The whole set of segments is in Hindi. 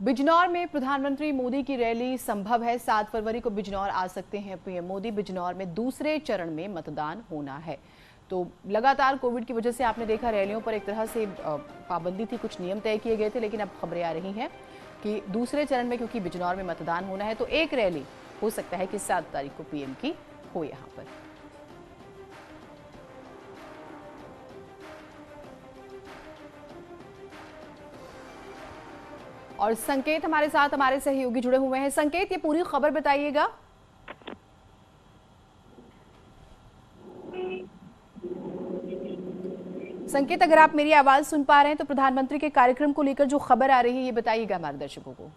बिजनौर में प्रधानमंत्री मोदी की रैली संभव है। 7 फरवरी को बिजनौर आ सकते हैं पीएम मोदी। बिजनौर में दूसरे चरण में मतदान होना है। तो लगातार कोविड की वजह से आपने देखा रैलियों पर एक तरह से पाबंदी थी, कुछ नियम तय किए गए थे, लेकिन अब खबरें आ रही हैं कि दूसरे चरण में क्योंकि बिजनौर में मतदान होना है तो एक रैली हो सकता है कि 7 तारीख को पीएम की हो यहाँ पर। और संकेत हमारे साथ हमारे सहयोगी जुड़े हुए हैं। संकेत, ये पूरी खबर बताइएगा। संकेत, अगर आप मेरी आवाज सुन पा रहे हैं तो प्रधानमंत्री के कार्यक्रम को लेकर जो खबर आ रही है ये बताइएगा हमारे दर्शकों को।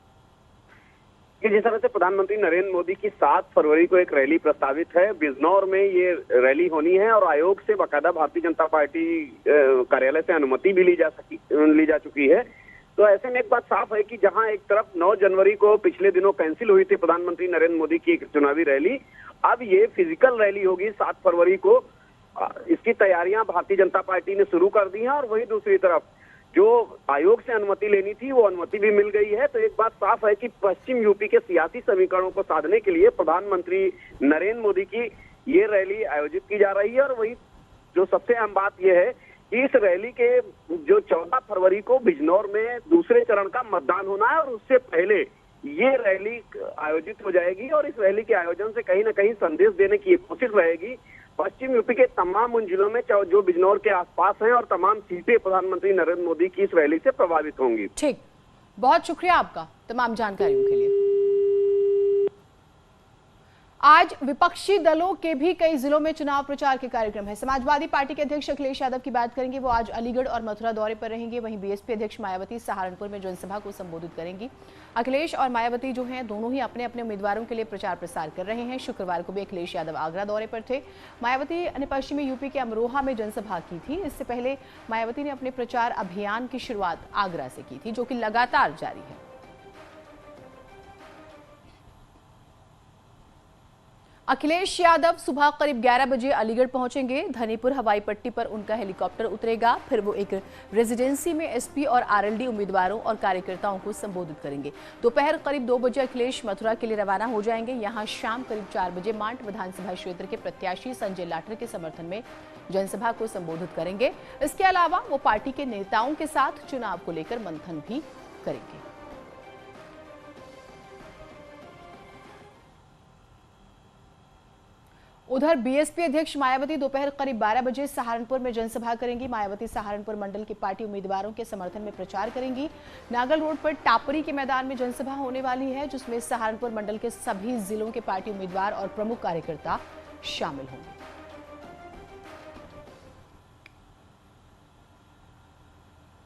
जिस तरह से प्रधानमंत्री नरेंद्र मोदी की 7 फरवरी को एक रैली प्रस्तावित है, बिजनौर में ये रैली होनी है और आयोग से बाकायदा भारतीय जनता पार्टी कार्यालय से अनुमति भी ली जा चुकी है। तो ऐसे में एक बात साफ है कि जहां एक तरफ 9 जनवरी को पिछले दिनों कैंसिल हुई थी प्रधानमंत्री नरेंद्र मोदी की एक चुनावी रैली, अब ये फिजिकल रैली होगी 7 फरवरी को। इसकी तैयारियां भारतीय जनता पार्टी ने शुरू कर दी हैं और वही दूसरी तरफ जो आयोग से अनुमति लेनी थी वो अनुमति भी मिल गई है। तो एक बात साफ है कि पश्चिम यूपी के सियासी समीकरणों को साधने के लिए प्रधानमंत्री नरेंद्र मोदी की ये रैली आयोजित की जा रही है। और वही जो सबसे अहम बात यह है कि इस रैली के जो 14 फरवरी को बिजनौर में दूसरे चरण का मतदान होना है और उससे पहले ये रैली आयोजित हो जाएगी। और इस रैली के आयोजन से कहीं ना कहीं संदेश देने की कोशिश रहेगी पश्चिम यूपी के तमाम उन जिलों में जो बिजनौर के आसपास हैं और तमाम सीटें प्रधानमंत्री नरेंद्र मोदी की इस रैली से प्रभावित होंगी। ठीक, बहुत शुक्रिया आपका तमाम जानकारियों के लिए। आज विपक्षी दलों के भी कई जिलों में चुनाव प्रचार के कार्यक्रम है। समाजवादी पार्टी के अध्यक्ष अखिलेश यादव की बात करेंगे, वो आज अलीगढ़ और मथुरा दौरे पर रहेंगे। वहीं बीएसपी अध्यक्ष मायावती सहारनपुर में जनसभा को संबोधित करेंगी। अखिलेश और मायावती जो हैं दोनों ही अपने अपने उम्मीदवारों के लिए प्रचार प्रसार कर रहे हैं। शुक्रवार को भी अखिलेश यादव आगरा दौरे पर थे। मायावती ने पश्चिमी यूपी के अमरोहा में जनसभा की थी। इससे पहले मायावती ने अपने प्रचार अभियान की शुरुआत आगरा से की थी, जो कि लगातार जारी है। अखिलेश यादव सुबह करीब 11 बजे अलीगढ़ पहुंचेंगे। धनीपुर हवाई पट्टी पर उनका हेलीकॉप्टर उतरेगा। फिर वो एक रेजिडेंसी में एसपी और आरएलडी उम्मीदवारों और कार्यकर्ताओं को संबोधित करेंगे। दोपहर करीब 2 बजे अखिलेश मथुरा के लिए रवाना हो जाएंगे। यहां शाम करीब 4 बजे मांड विधानसभा क्षेत्र के प्रत्याशी संजय लाटर के समर्थन में जनसभा को संबोधित करेंगे। इसके अलावा वो पार्टी के नेताओं के साथ चुनाव को लेकर मंथन भी करेंगे। उधर बीएसपी अध्यक्ष मायावती दोपहर करीब 12 बजे सहारनपुर में जनसभा करेंगी। मायावती सहारनपुर मंडल के पार्टी उम्मीदवारों के समर्थन में प्रचार करेंगी। नागल रोड पर टापरी के मैदान में जनसभा होने वाली है, जिसमें सहारनपुर मंडल के सभी जिलों के पार्टी उम्मीदवार और प्रमुख कार्यकर्ता शामिल होंगे।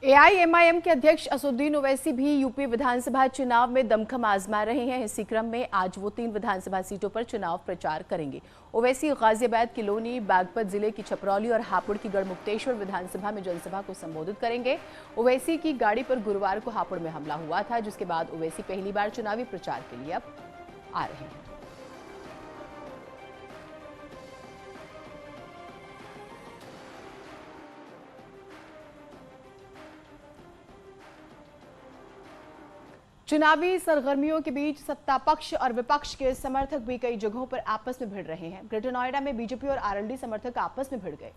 एआईएमआईएम के अध्यक्ष असदुद्दीन ओवैसी भी यूपी विधानसभा चुनाव में दमखम आजमा रहे हैं। इसी क्रम में आज वो 3 विधानसभा सीटों पर चुनाव प्रचार करेंगे। ओवैसी गाजियाबाद की लोनी, बागपत जिले की छपरौली और हापुड़ की गढ़मुक्तेश्वर विधानसभा में जनसभा को संबोधित करेंगे। ओवैसी की गाड़ी पर गुरुवार को हापुड़ में हमला हुआ था, जिसके बाद ओवैसी पहली बार चुनावी प्रचार के लिए अब आ रहे हैं। चुनावी सरगर्मियों के बीच सत्ता पक्ष और विपक्ष के समर्थक भी कई जगहों पर आपस में भिड़ रहे हैं। ग्रेटर नोएडा में बीजेपी और आरएलडी समर्थक आपस में भिड़ गए।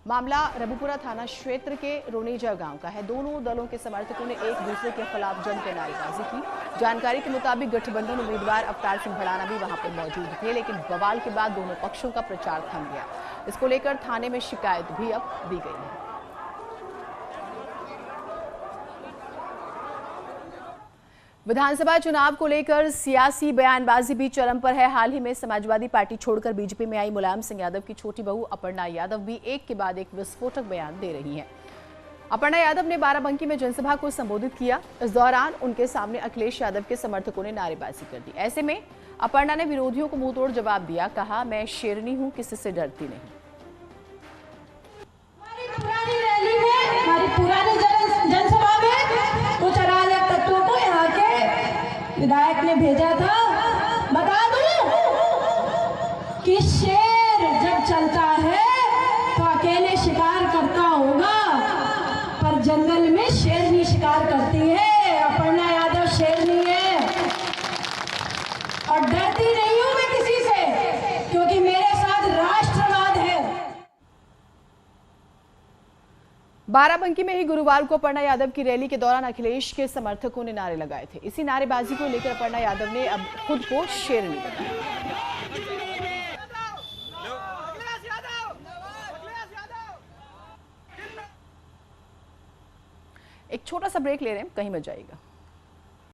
मामला रबुपुरा थाना क्षेत्र के रोनेजा गांव का है। दोनों दलों के समर्थकों ने एक दूसरे के खिलाफ जमकर नारेबाजी की। जानकारी के मुताबिक गठबंधन उम्मीदवार अवतार सिंह भड़ाना भी वहां पर मौजूद थे, लेकिन बवाल के बाद दोनों पक्षों का प्रचार थम गया। इसको लेकर थाने में शिकायत भी अब दी गई है। विधानसभा चुनाव को लेकर सियासी बयानबाजी भी चरम पर है। हाल ही में समाजवादी पार्टी छोड़कर बीजेपी में आई मुलायम सिंह यादव की छोटी बहू अपर्णा यादव भी एक के बाद एक विस्फोटक बयान दे रही हैं। अपर्णा यादव ने बाराबंकी में जनसभा को संबोधित किया। इस दौरान उनके सामने अखिलेश यादव के समर्थकों ने नारेबाजी कर दी। ऐसे में अपर्णा ने विरोधियों को मुंहतोड़ जवाब दिया। कहा, मैं शेरनी हूं, किसी से डरती नहीं। विधायक ने भेजा था। बता दूं कि शेर जब चलता है तो अकेले शिकार करता होगा, पर जंगल में शेरनी शिकार करती है। अपर्णा यादव शेरनी बाराबंकी में ही गुरुवार को अपर्णा यादव की रैली के दौरान अखिलेश के समर्थकों ने नारे लगाए थे। इसी नारेबाजी को लेकर अपर्णा यादव ने अब खुद को शेरनी बताया। एक छोटा सा ब्रेक ले रहे हैं, कहीं मत जाइएगा।